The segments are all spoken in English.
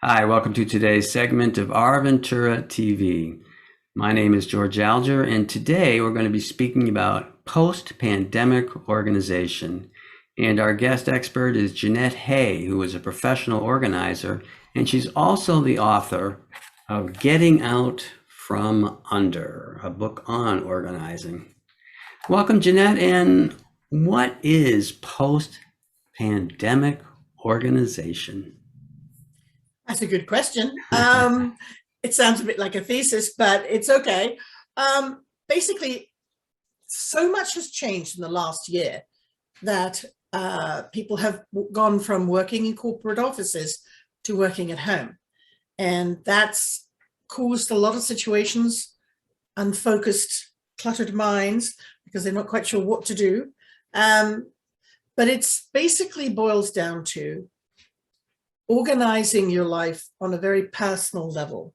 Hi, welcome to today's segment of Our Ventura TV. My name is George ALGER, and today we're going to be speaking about post-pandemic organization. And our guest expert is Jeannette Hay, who is a professional organizer, and she's also the author of Getting Out from Under, a book on organizing. Welcome, Jeannette, and what is post-pandemic organization? That's a good question. It sounds a bit like a thesis, but it's okay. Basically, so much has changed in the last year that people have gone from working in corporate offices to working at home. And that's caused a lot of situations, unfocused, cluttered minds, because they're not quite sure what to do. But it's basically boils down to organizing your life on a very personal level.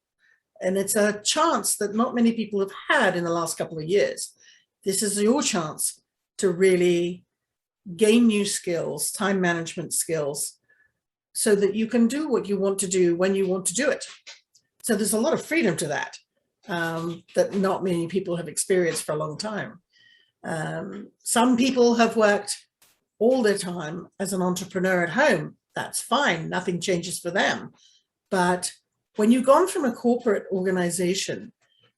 And it's a chance that not many people have had in the last couple of years. This is your chance to really gain new skills, time management skills, so that you can do what you want to do when you want to do it. So there's a lot of freedom to that, that not many people have experienced for a long time. Some people have worked all their time as an entrepreneur at home. That's fine, nothing changes for them. But when you've gone from a corporate organization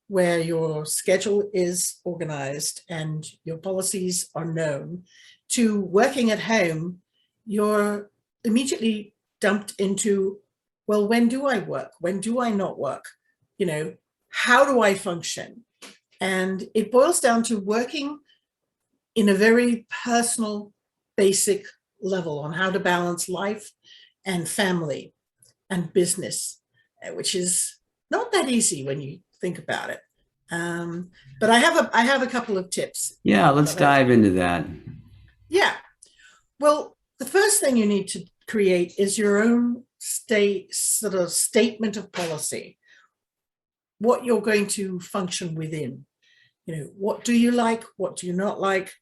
where your schedule is organized and your policies are known, to working at home, you're immediately dumped into, well, when do I work? When do I not work? You know, how do I function? And it boils down to working in a very personal, basic level on how to balance life and family and business, which is not that easy when you think about it. But I have a couple of tips. Yeah, let's dive into that. Yeah. Well, the first thing you need to create is your own statement of policy, what you're going to function within. You know, what do you like? What do you not like?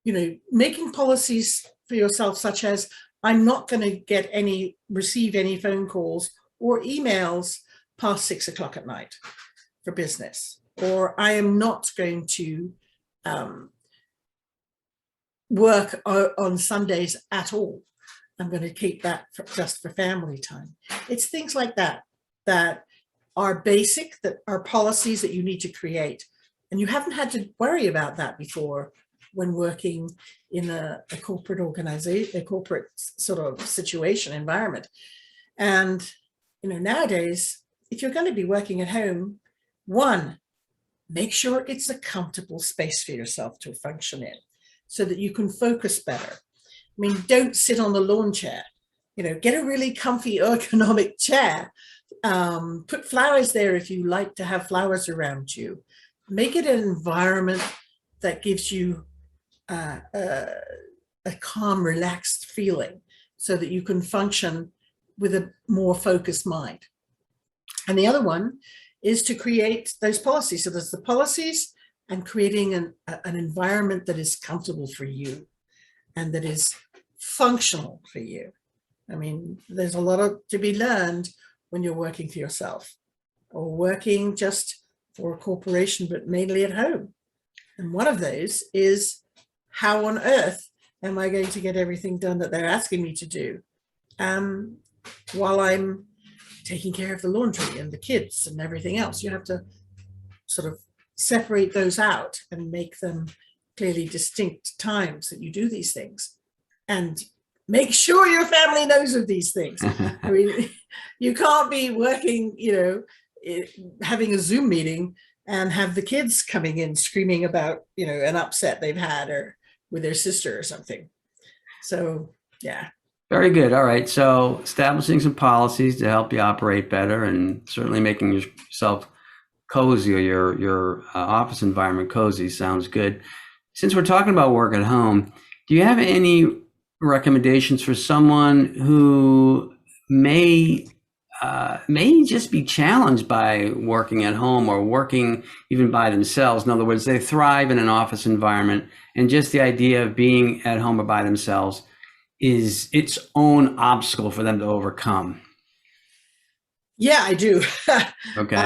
You know, making policies for yourself, such as I'm not going to receive any phone calls or emails past 6 o'clock at night for business, or I am not going to work on Sundays at all. I'm going to keep that just for family time. It's things like that that are basic, that are policies that you need to create. And you haven't had to worry about that before when working in a corporate organization, a corporate sort of situation environment. And, you know, nowadays, if you're going to be working at home, one, make sure it's a comfortable space for yourself to function in so that you can focus better. I mean, don't sit on the lawn chair, you know, get a really comfy ergonomic chair. Put flowers there if you like to have flowers around you. Make it an environment that gives you a calm, relaxed feeling so that you can function with a more focused mind. And the other one is to create those policies. So there's the policies and creating an environment that is comfortable for you and that is functional for you. I mean, there's a lot to be learned when you're working for yourself or working just for a corporation, but mainly at home. And one of those is, how on earth am I going to get everything done that they're asking me to do while I'm taking care of the laundry and the kids and everything else? You have to sort of separate those out and make them clearly distinct times that you do these things, and make sure your family knows of these things. I mean, you can't be working, you know, having a Zoom meeting and have the kids coming in screaming about, you know, an upset they've had or with their sister or something. So, yeah. Very good. All right. So establishing some policies to help you operate better, and certainly making yourself cozy, or your office environment cozy, sounds good. Since we're talking about work at home, do you have any recommendations for someone who may just be challenged by working at home or working even by themselves? In other words, they thrive in an office environment, and just the idea of being at home or by themselves is its own obstacle for them to overcome. Yeah, I do. Okay.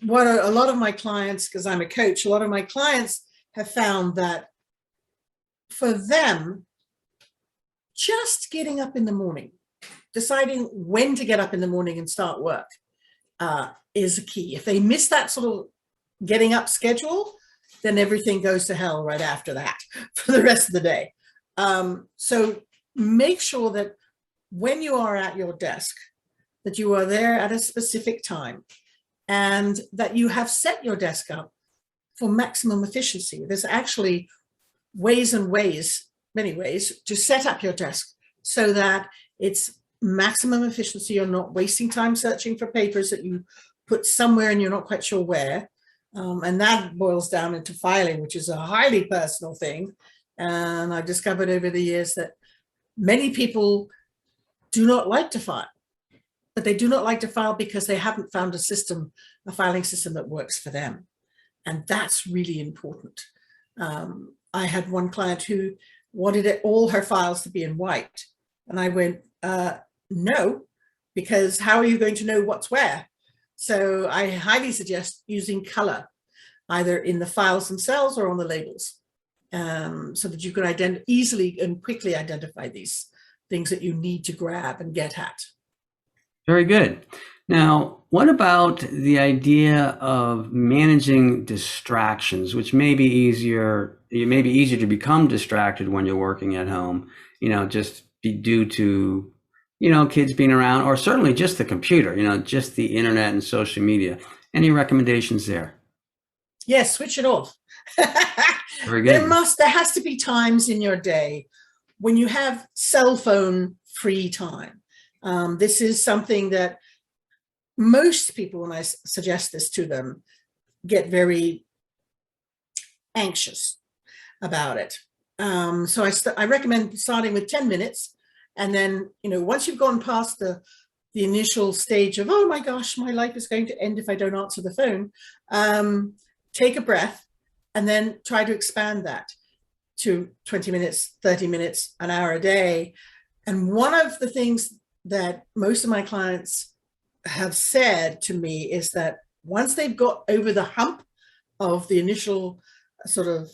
What a lot of my clients, because I'm a coach, a lot of my clients have found that for them, just getting up in the morning, deciding when to get up in the morning and start work is a key. If they miss that sort of getting up schedule, then everything goes to hell right after that for the rest of the day. So make sure that when you are at your desk, that you are there at a specific time and that you have set your desk up for maximum efficiency. There's actually ways and ways, many ways, to set up your desk so that it's maximum efficiency. You're not wasting time searching for papers that you put somewhere and you're not quite sure where. And that boils down into filing, which is a highly personal thing. And I've discovered over the years that many people do not like to file, but they do not like to file because they haven't found a system, a filing system that works for them. And that's really important. I had one client who wanted all her files to be in white. And I went, no, because how are you going to know what's where? So I highly suggest using color, either in the files themselves or on the labels, so that you can easily and quickly identify these things that you need to grab and get at. Very good. Now, what about the idea of managing distractions, which may be easier? It may be easier to become distracted when you're working at home, just be due to, kids being around, or certainly just the computer, just the internet and social media. Any recommendations there? Yes, switch it off. Very good. There has to be times in your day when you have cell phone free time. This is something that most people, when I suggest this to them, get anxious about it. So I recommend starting with 10 minutes. And then, once you've gone past the initial stage of, oh my gosh, my life is going to end if I don't answer the phone, take a breath and then try to expand that to 20 minutes, 30 minutes, an hour a day. And one of the things that most of my clients have said to me is that once they've got over the hump of the initial sort of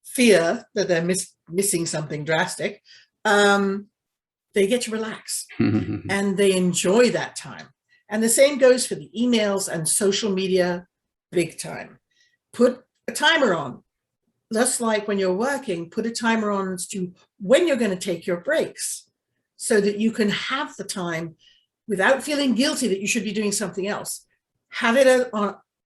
fear that they're missing something drastic, they get to relax and they enjoy that time. And the same goes for the emails and social media, big time. Put a timer on. Just like when you're working, put a timer on as to when you're going to take your breaks so that you can have the time without feeling guilty that you should be doing something else. Have it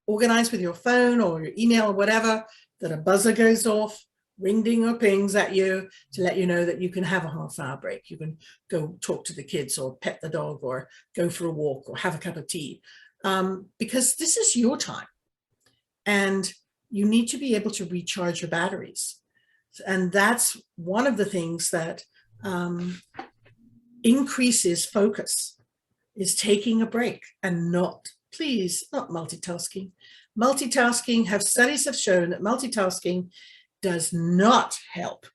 organized with your phone or your email or whatever, that a buzzer goes off, ring ding or pings at you to let you know that you can have a half-hour break. You can go talk to the kids or pet the dog or go for a walk or have a cup of tea, because this is your time and you need to be able to recharge your batteries. And that's one of the things that increases focus, is taking a break and not multitasking. Studies have shown that multitasking does not help.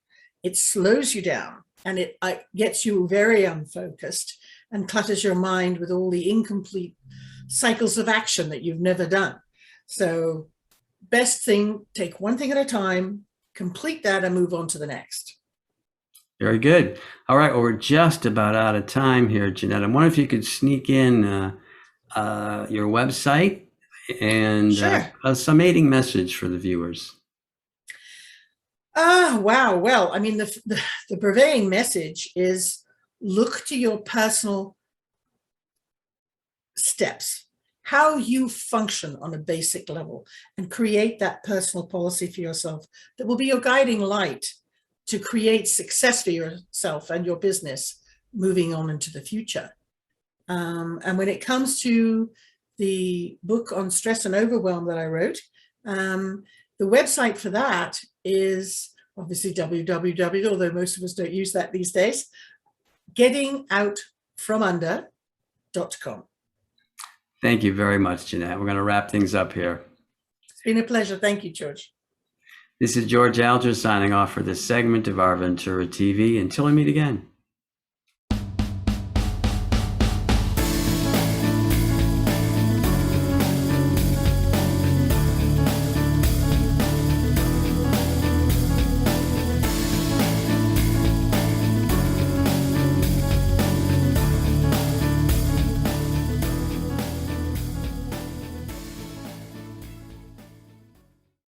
It slows you down and it gets you very unfocused and clutters your mind with all the incomplete cycles of action that you've never done. So best thing, take one thing at a time, complete that and move on to the next. Very good. All right. Well, we're just about out of time here, Jeannette. I wonder if you could sneak in your website and Sure. a summating message for the viewers. Wow. Well, I mean, the purveying message is look to your personal steps, how you function on a basic level, and create that personal policy for yourself that will be your guiding light to create success for yourself and your business moving on into the future. And when it comes to the book on stress and overwhelm that I wrote, the website for that is obviously www, although most of us don't use that these days, gettingoutfromunder.com. Thank you very much, Jeannette. We're going to wrap things up here. It's been a pleasure. Thank you, George. This is George ALGER signing off for this segment of Our Ventura TV. Until we meet again.